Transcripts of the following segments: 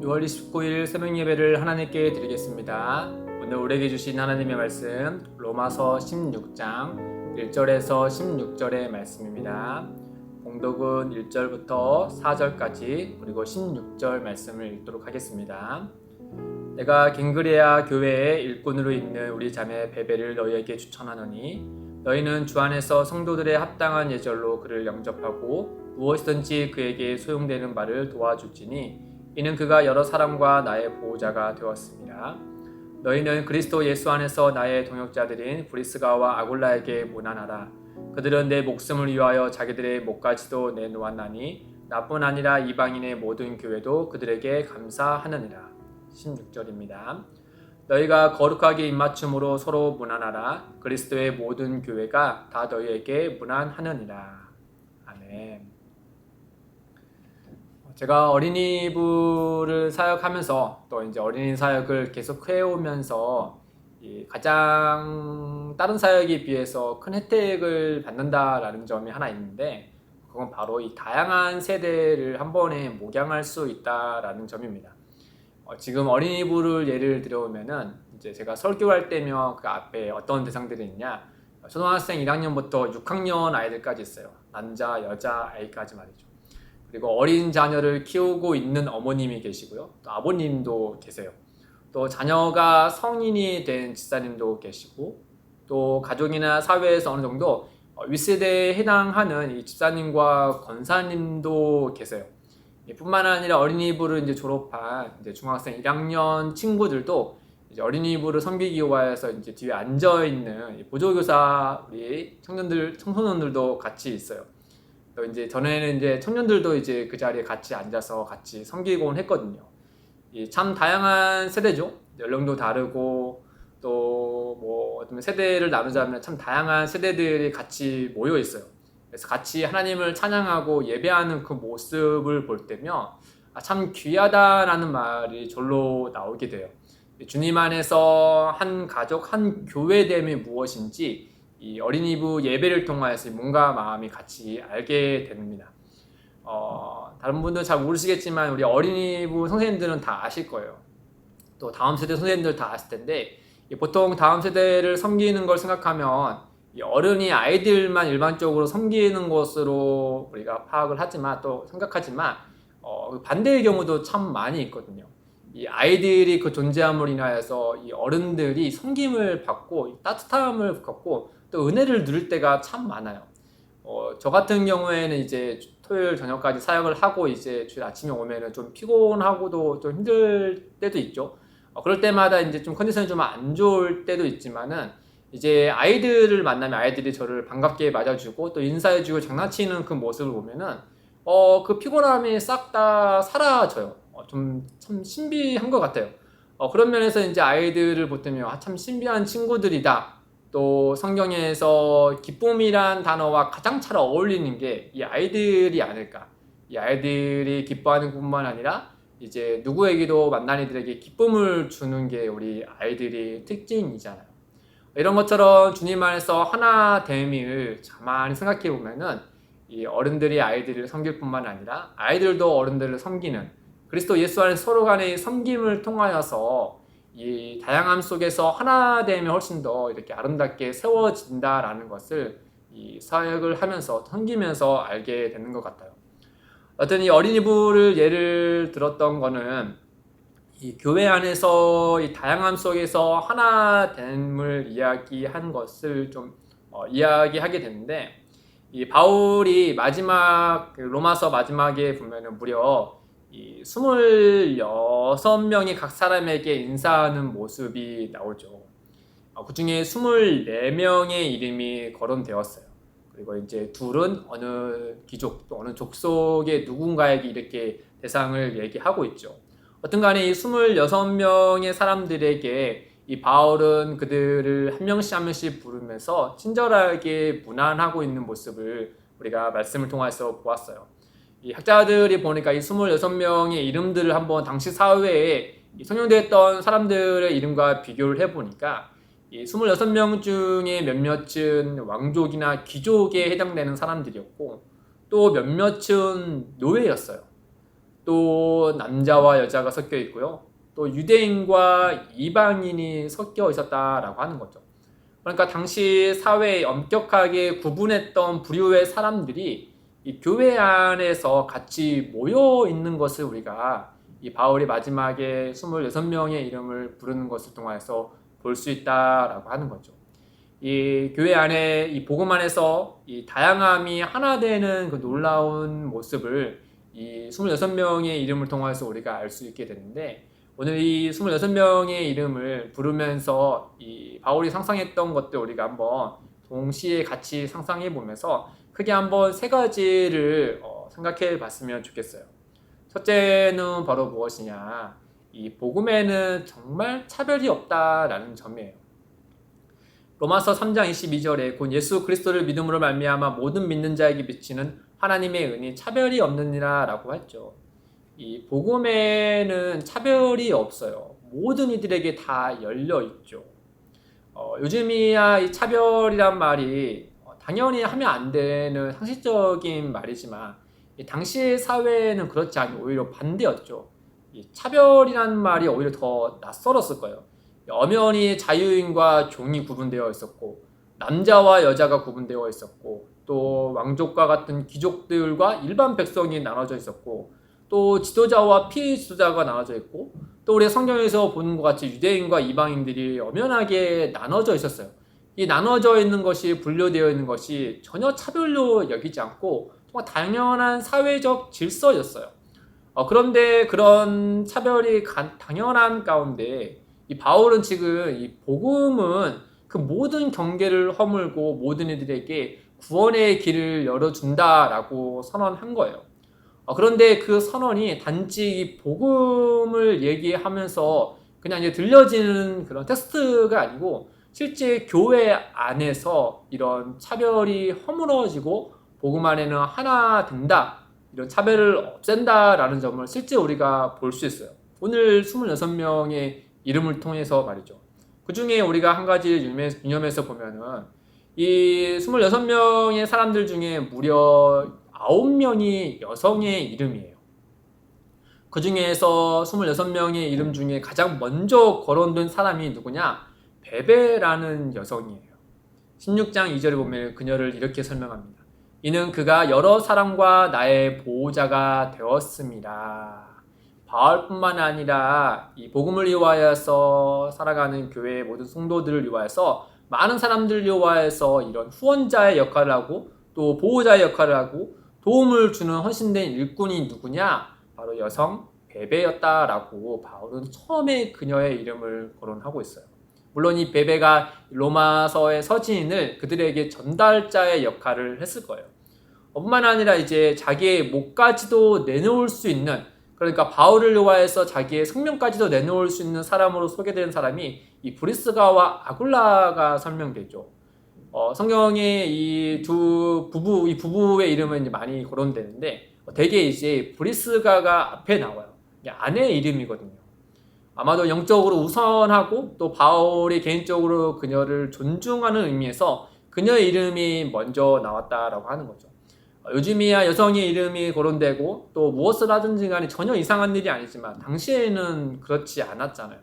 6월 29일 새벽 예배를 하나님께 드리겠습니다. 오늘 우리에게 주신 하나님의 말씀 로마서 16장 1절에서 16절의 말씀입니다. 봉독은 1절부터 4절까지 그리고 16절 말씀을 읽도록 하겠습니다. 내가 갱그레아 교회의 일꾼으로 있는 우리 자매 베베를 너희에게 추천하노니 너희는 주 안에서 성도들의 합당한 예절로 그를 영접하고 무엇이든지 그에게 소용되는 바를 도와줄지니 이는 그가 여러 사람과 나의 보호자가 되었습니다. 너희는 그리스도 예수 안에서 나의 동역자들인 브리스가와 아굴라에게 문안하라. 그들은 내 목숨을 위하여 자기들의 목까지도 내놓았나니 나뿐 아니라 이방인의 모든 교회도 그들에게 감사하느니라. 16절입니다. 너희가 거룩하게 입맞춤으로 서로 문안하라. 그리스도의 모든 교회가 다 너희에게 문안하느니라. 아멘. 제가 어린이부를 사역하면서 또 이제 어린이 사역을 계속 해오면서 가장 다른 사역에 비해서 큰 혜택을 받는다라는 점이 하나 있는데 그건 바로 이 다양한 세대를 한 번에 목양할 수 있다라는 점입니다. 지금 어린이부를 예를 들어보면은 이제 제가 설교할 때면 그 앞에 어떤 대상들이 있냐, 초등학생 1학년부터 6학년 아이들까지 있어요. 남자, 여자 아이까지 말이죠. 그리고 어린 자녀를 키우고 있는 어머님이 계시고요. 또 아버님도 계세요. 또 자녀가 성인이 된 집사님도 계시고 또 가족이나 사회에서 어느 정도 윗세대에 해당하는 이 집사님과 권사님도 계세요. 뿐만 아니라 어린이부를 이제 졸업한 이제 중학생 1학년 친구들도 이제 어린이부를 섬기기 위해서 이제 뒤에 앉아 있는 보조교사 우리 청소년들도 같이 있어요. 또 이제 전에는 이제 청년들도 이제 그 자리에 같이 앉아서 같이 섬기곤 했거든요. 참 다양한 세대죠. 연령도 다르고 또 뭐 어떤 세대를 나누자면 참 다양한 세대들이 같이 모여 있어요. 그래서 같이 하나님을 찬양하고 예배하는 그 모습을 볼 때면 참 귀하다라는 말이 절로 나오게 돼요. 주님 안에서 한 가족, 한 교회됨이 무엇인지 이 어린이부 예배를 통하여서 몸과 마음이 같이 알게 됩니다. 다른 분들은 잘 모르시겠지만 우리 어린이부 선생님들은 다 아실 거예요. 또 다음 세대 선생님들 다 아실 텐데 보통 다음 세대를 섬기는 걸 생각하면 어른이 아이들만 일반적으로 섬기는 것으로 우리가 파악을 하지만 또 생각하지만 반대의 경우도 참 많이 있거든요. 이 아이들이 그 존재함으로 인하여서 이 어른들이 섬김을 받고 따뜻함을 받고 또 은혜를 누릴 때가 참 많아요. 저 같은 경우에는 이제 토요일 저녁까지 사역을 하고 이제 주일 아침에 오면은 좀 피곤하고도 좀 힘들 때도 있죠. 그럴 때마다 이제 좀 컨디션이 좀 안 좋을 때도 있지만은 이제 아이들을 만나면 아이들이 저를 반갑게 맞아주고 또 인사해주고 장난치는 그 모습을 보면은 그 피곤함이 싹 다 사라져요. 좀 참 신비한 것 같아요. 그런 면에서 이제 아이들을 보면 참 신비한 친구들이다. 또 성경에서 기쁨이란 단어와 가장 잘 어울리는 게 이 아이들이 아닐까. 이 아이들이 기뻐하는 뿐만 아니라 이제 누구에게도 만난 이들에게 기쁨을 주는 게 우리 아이들의 특징이잖아요. 이런 것처럼 주님 안에서 하나됨을 가만히 생각해 보면은 이 어른들이 아이들을 섬길 뿐만 아니라 아이들도 어른들을 섬기는 그리스도 예수 안에 서로 간의 섬김을 통하여서 이 다양함 속에서 하나됨이 훨씬 더 이렇게 아름답게 세워진다라는 것을 이 사역을 하면서 섬기면서 알게 되는 것 같아요. 어떤 이 어린이부를 예를 들었던 거는 이 교회 안에서 이 다양함 속에서 하나됨을 이야기한 것을 좀 이야기하게 되는데 이 바울이 마지막 로마서 마지막에 보면은 무려 이 26명이 각 사람에게 인사하는 모습이 나오죠. 그 중에 24명의 이름이 거론되었어요. 그리고 이제 둘은 어느 귀족 또 어느 족속의 누군가에게 이렇게 대상을 얘기하고 있죠. 어떤 간에 이 26명의 사람들에게 이 바울은 그들을 한 명씩 한 명씩 부르면서 친절하게 문안하고 있는 모습을 우리가 말씀을 통해서 보았어요. 이 학자들이 보니까 이 26명의 이름들을 한번 당시 사회에 선용됐던 사람들의 이름과 비교를 해보니까 이 26명 중에 몇몇은 왕족이나 귀족에 해당되는 사람들이었고 또 몇몇은 노예였어요. 또 남자와 여자가 섞여 있고요. 또 유대인과 이방인이 섞여 있었다라고 하는 거죠. 그러니까 당시 사회에 엄격하게 구분했던 부류의 사람들이 이 교회 안에서 같이 모여 있는 것을 우리가 이 바울이 마지막에 26명의 이름을 부르는 것을 통해서 볼 수 있다라고 하는 거죠. 이 교회 안에 이 복음 안에서 이 다양함이 하나 되는 그 놀라운 모습을 이 26명의 이름을 통해서 우리가 알 수 있게 되는데, 오늘 이 26명의 이름을 부르면서 이 바울이 상상했던 것들 우리가 한번 동시에 같이 상상해 보면서 크게 한번 세 가지를 생각해 봤으면 좋겠어요. 첫째는 바로 무엇이냐? 이 복음에는 정말 차별이 없다라는 점이에요. 로마서 3장 22절에 곧 예수 그리스도를 믿음으로 말미암아 모든 믿는 자에게 비치는 하나님의 은이 차별이 없느니라 라고 했죠. 이 복음에는 차별이 없어요. 모든 이들에게 다 열려 있죠. 요즘이야 이 차별이란 말이 당연히 하면 안 되는 상식적인 말이지만, 이 당시의 사회는 그렇지 않고 오히려 반대였죠. 이 차별이란 말이 오히려 더 낯설었을 거예요. 엄연히 자유인과 종이 구분되어 있었고, 남자와 여자가 구분되어 있었고, 또 왕족과 같은 귀족들과 일반 백성이 나눠져 있었고, 또 지도자와 피지도자가 나눠져 있고, 또 우리 성경에서 보는 것 같이 유대인과 이방인들이 엄연하게 나눠져 있었어요. 이 나눠져 있는 것이, 분류되어 있는 것이 전혀 차별로 여기지 않고 정말 당연한 사회적 질서였어요. 그런데 그런 차별이 당연한 가운데 이 바울은 지금 이 복음은 그 모든 경계를 허물고 모든 이들에게 구원의 길을 열어준다라고 선언한 거예요. 그런데 그 선언이 단지 이 복음을 얘기하면서 그냥 이제 들려지는 그런 텍스트가 아니고, 실제 교회 안에서 이런 차별이 허물어지고 복음 안에는 하나 된다, 이런 차별을 없앤다라는 점을 실제 우리가 볼 수 있어요. 오늘 26명의 이름을 통해서 말이죠. 그 중에 우리가 한 가지 유념해서 보면은 이 26명의 사람들 중에 무려 9명이 여성의 이름이에요. 그 중에서 26명의 이름 중에 가장 먼저 거론된 사람이 누구냐? 베베라는 여성이에요. 16장 2절에 보면 그녀를 이렇게 설명합니다. 이는 그가 여러 사람과 나의 보호자가 되었습니다. 바울뿐만 아니라 이 복음을 위하여서 살아가는 교회의 모든 성도들을 위하여서, 많은 사람들을 위하여서 이런 후원자의 역할을 하고 또 보호자의 역할을 하고 도움을 주는 헌신된 일꾼이 누구냐? 바로 여성 베베였다라고 바울은 처음에 그녀의 이름을 거론하고 있어요. 물론 이 베베가 로마서의 서신을 그들에게 전달자의 역할을 했을 거예요. 뿐만 아니라 이제 자기의 목까지도 내놓을 수 있는, 그러니까 바울을 위하여서 자기의 생명까지도 내놓을 수 있는 사람으로 소개된 사람이 이 브리스가와 아굴라가 설명되죠. 성경에 이 부부의 이름은 이제 많이 거론되는데, 대개 이제 브리스가가 앞에 나와요. 아내의 이름이거든요. 아마도 영적으로 우선하고 또 바울이 개인적으로 그녀를 존중하는 의미에서 그녀의 이름이 먼저 나왔다라고 하는 거죠. 요즘이야 여성의 이름이 거론되고 또 무엇을 하든지 간에 전혀 이상한 일이 아니지만 당시에는 그렇지 않았잖아요.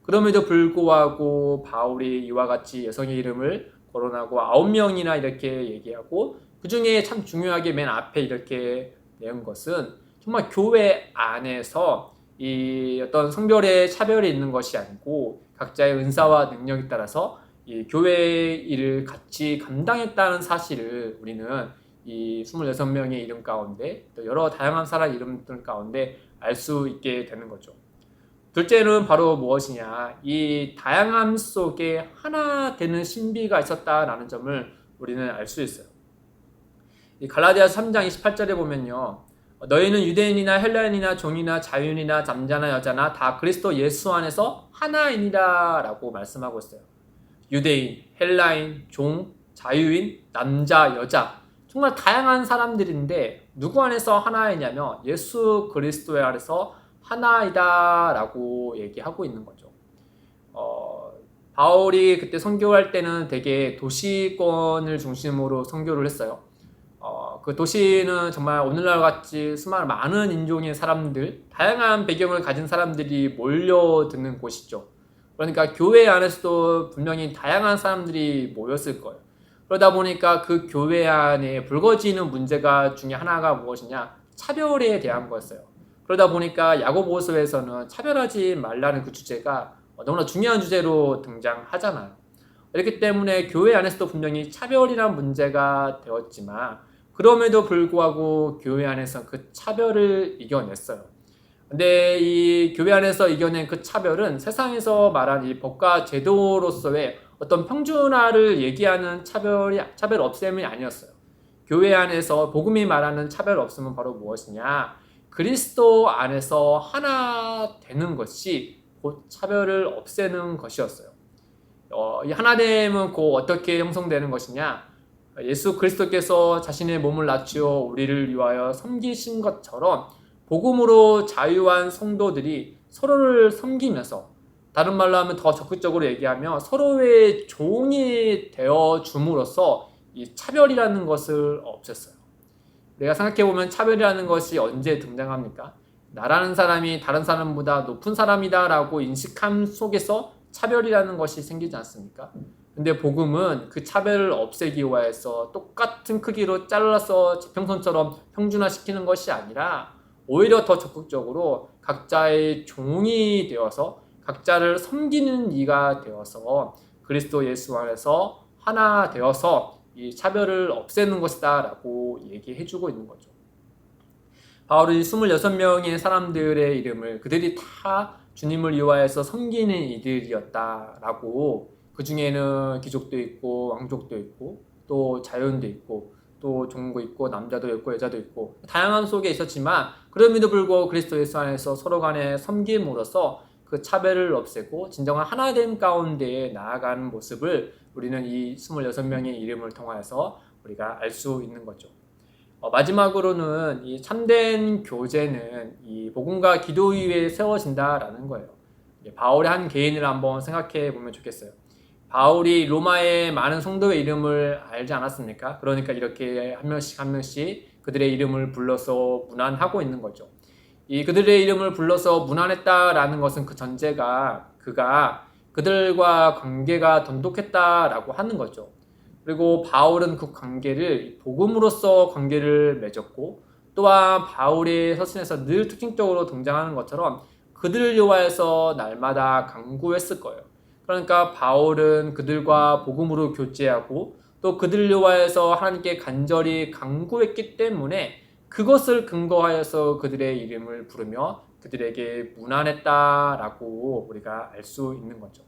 그럼에도 불구하고 바울이 이와 같이 여성의 이름을 거론하고 9명이나 이렇게 얘기하고, 그 중에 참 중요하게 맨 앞에 이렇게 내은 것은 정말 교회 안에서 이 어떤 성별의 차별이 있는 것이 아니고 각자의 은사와 능력에 따라서 이 교회의 일을 같이 감당했다는 사실을 우리는 이 26명의 이름 가운데 또 여러 다양한 사람 이름들 가운데 알 수 있게 되는 거죠. 둘째는 바로 무엇이냐? 이 다양함 속에 하나 되는 신비가 있었다라는 점을 우리는 알 수 있어요. 이 갈라디아서 3장 28절에 보면요. 너희는 유대인이나 헬라인이나 종이나 자유인이나 남자나 여자나 다 그리스도 예수 안에서 하나이니라 라고 말씀하고 있어요. 유대인, 헬라인, 종, 자유인, 남자, 여자, 정말 다양한 사람들인데 누구 안에서 하나이냐면 예수 그리스도 안에서 하나이다 라고 얘기하고 있는 거죠. 바울이 그때 선교할 때는 되게 도시권을 중심으로 선교를 했어요. 그 도시는 정말 오늘날 같이 수많은 많은 인종의 사람들, 다양한 배경을 가진 사람들이 몰려드는 곳이죠. 그러니까 교회 안에서도 분명히 다양한 사람들이 모였을 거예요. 그러다 보니까 그 교회 안에 불거지는 문제가 중에 하나가 무엇이냐? 차별에 대한 거였어요. 그러다 보니까 야고보서에서는 차별하지 말라는 그 주제가 너무나 중요한 주제로 등장하잖아요. 이렇기 때문에 교회 안에서도 분명히 차별이란 문제가 되었지만 그럼에도 불구하고 교회 안에서 그 차별을 이겨냈어요. 근데 이 교회 안에서 이겨낸 그 차별은 세상에서 말한 이 법과 제도로서의 어떤 평준화를 얘기하는 차별 없앰이 아니었어요. 교회 안에서 복음이 말하는 차별 없음은 바로 무엇이냐? 그리스도 안에서 하나 되는 것이 곧 차별을 없애는 것이었어요. 이 하나됨은 곧 어떻게 형성되는 것이냐? 예수 그리스도께서 자신의 몸을 낮추어 우리를 위하여 섬기신 것처럼 복음으로 자유한 성도들이 서로를 섬기면서, 다른 말로 하면 더 적극적으로 얘기하면 서로의 종이 되어 줌으로써 이 차별이라는 것을 없앴어요. 내가 생각해보면 차별이라는 것이 언제 등장합니까? 나라는 사람이 다른 사람보다 높은 사람이다 라고 인식함 속에서 차별이라는 것이 생기지 않습니까? 근데 복음은 그 차별을 없애기 위해서 똑같은 크기로 잘라서 지평선처럼 평준화시키는 것이 아니라 오히려 더 적극적으로 각자의 종이 되어서 각자를 섬기는 이가 되어서 그리스도 예수 안에서 하나 되어서 이 차별을 없애는 것이다 라고 얘기해주고 있는 거죠. 바울이 26명의 사람들의 이름을 그들이 다 주님을 위하여서 섬기는 이들이었다라고, 그 중에는 귀족도 있고 왕족도 있고 또 자연도 있고 또 종도 있고 남자도 있고 여자도 있고 다양한 속에 있었지만 그럼에도 불구하고 그리스도 예수 안에서 서로 간에 섬김으로써 그 차별을 없애고 진정한 하나됨 가운데 나아가는 모습을 우리는 이 26명의 이름을 통해서 우리가 알 수 있는 거죠. 마지막으로는 이 참된 교제는 이 복음과 기도 위에 세워진다라는 거예요. 바울의 한 개인을 한번 생각해 보면 좋겠어요. 바울이 로마의 많은 성도의 이름을 알지 않았습니까? 그러니까 이렇게 한 명씩 한 명씩 그들의 이름을 불러서 문안하고 있는 거죠. 이 그들의 이름을 불러서 문안했다라는 것은 그 전제가 그가 그들과 관계가 돈독했다라고 하는 거죠. 그리고 바울은 그 관계를 복음으로써 관계를 맺었고, 또한 바울의 서신에서 늘 특징적으로 등장하는 것처럼 그들을 위하여서 날마다 간구했을 거예요. 그러니까 바울은 그들과 복음으로 교제하고 또 그들을 위하여서 하나님께 간절히 간구했기 때문에 그것을 근거하여서 그들의 이름을 부르며 그들에게 문안했다라고 우리가 알 수 있는 거죠.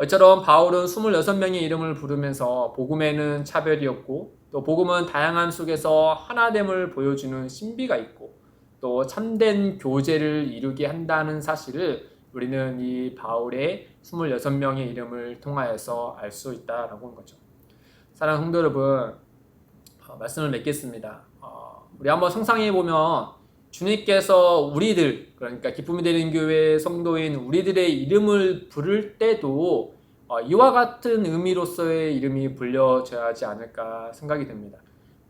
이처럼 바울은 26명의 이름을 부르면서 복음에는 차별이 없고 또 복음은 다양한 속에서 하나됨을 보여주는 신비가 있고 또 참된 교제를 이루게 한다는 사실을 우리는 이 바울의 26명의 이름을 통하여서 알 수 있다라고 하는 거죠. 사랑하는 성도 여러분, 말씀을 맺겠습니다. 우리 한번 상상해 보면 주님께서 우리들, 그러니까 기쁨이 되는 교회 성도인 우리들의 이름을 부를 때도 이와 같은 의미로서의 이름이 불려져야 하지 않을까 생각이 됩니다.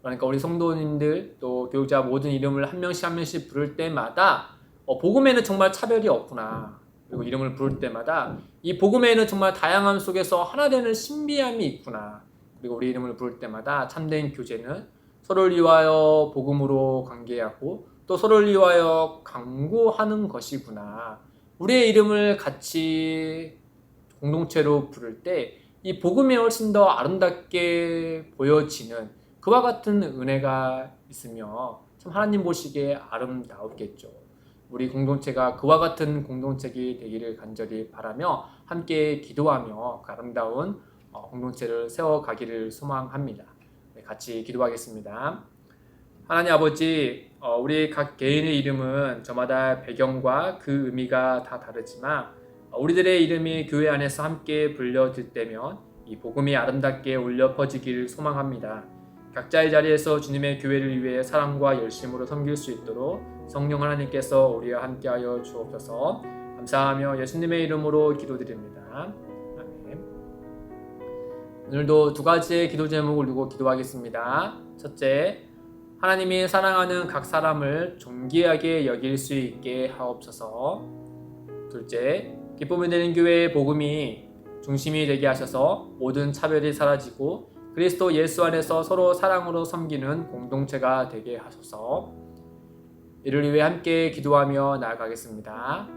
그러니까 우리 성도님들 또 교육자 모든 이름을 한 명씩 한 명씩 부를 때마다 복음에는 정말 차별이 없구나. 그리고 이름을 부를 때마다 이 복음에는 정말 다양함 속에서 하나 되는 신비함이 있구나. 그리고 우리 이름을 부를 때마다 참된 교제는 서로를 위하여 복음으로 관계하고 또 서로를 위하여 간구하는 것이구나. 우리의 이름을 같이 공동체로 부를 때 이 복음이 훨씬 더 아름답게 보여지는 그와 같은 은혜가 있으며 참 하나님 보시기에 아름다웠겠죠. 우리 공동체가 그와 같은 공동체가 되기를 간절히 바라며 함께 기도하며 그 아름다운 공동체를 세워가기를 소망합니다. 같이 기도하겠습니다. 하나님 아버지, 우리 각 개인의 이름은 저마다 배경과 그 의미가 다 다르지만 우리들의 이름이 교회 안에서 함께 불려질 때면 이 복음이 아름답게 울려 퍼지기를 소망합니다. 각자의 자리에서 주님의 교회를 위해 사랑과 열심으로 섬길 수 있도록 성령 하나님께서 우리와 함께하여 주옵소서. 감사하며 예수님의 이름으로 기도드립니다. 아멘. 오늘도 두 가지의 기도 제목을 두고 기도하겠습니다. 첫째, 하나님이 사랑하는 각 사람을 존귀하게 여길 수 있게 하옵소서. 둘째, 기쁨이 되는 교회의 복음이 중심이 되게 하셔서 모든 차별이 사라지고 그리스도 예수 안에서 서로 사랑으로 섬기는 공동체가 되게 하소서. 이를 위해 함께 기도하며 나아가겠습니다.